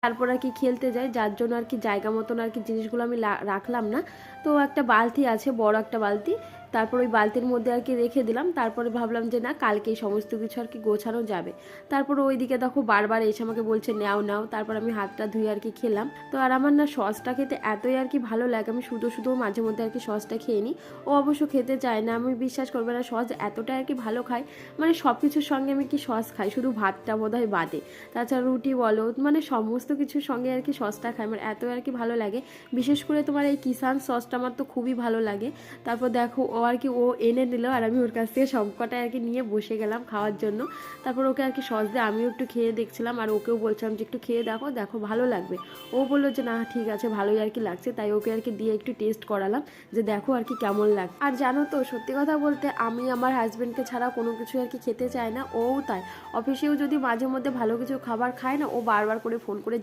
তারপর আর কি খেলতে যাই, যার জন্য আর কি জায়গা মতন আর কি জিনিসগুলো আমি রাখলাম না। তো একটা বালতি আছে, বড় একটা বালতি, তারপর ওই বালতির মধ্যে আর কি রেখে দিলাম। তারপরে ভাবলাম যে না, কালকেই সমস্ত কিছু আর কি গোছানো যাবে। তারপর ওইদিকে দেখো বারবার এসে আমাকে বলছে নাও নাও, তারপর আমি হাতটা ধুয়ে আর কি খেলাম। তো আর আমার না সসটা খেতে এতই আর কি ভালো লাগে, আমি শুধু শুধু মাঝে মধ্যে আর কি সসটা খেয়ে নিই। ও অবশ্য খেতে চায় না, আমি বিশ্বাস করবে না, সস এতটা আর কি ভালো খাই, মানে সব কিছুর সঙ্গে আমি কি সস খাই, শুধু ভাতটা বোধহয় বাদে। তাছাড়া রুটি বলো, মানে সমস্ত কিছুর সঙ্গে আর কি সসটা খাই, আমার এত আর কি ভালো লাগে। বিশেষ করে তোমার এই কিষান সসটা আমার তো খুবই ভালো লাগে। তারপর দেখো ও আর কি ও এনে দিল, আর আমি ওর কাছ থেকে সবকটা আর কি নিয়ে বসে গেলাম খাওয়ার জন্য। তারপর ওকে আর কি সস দিয়ে আমিও একটু খেয়ে দেখছিলাম, আর ওকেও বলছিলাম যে একটু খেয়ে দেখো, দেখো ভালো লাগবে। ও বললো যে না ঠিক আছে, ভালোই আর কি লাগছে, তাই ওকে আর কি দিয়ে একটু টেস্ট করালাম যে দেখো আর কি কেমন লাগে। আর জানো তো সত্যি কথা বলতে, আমি আমার হাজবেন্ডকে ছাড়া কোনো কিছু আর কি খেতে চায় না, ও তাই। অফিসেও যদি মাঝে মধ্যে ভালো কিছু খাবার খায় না, ও বারবার করে ফোন করে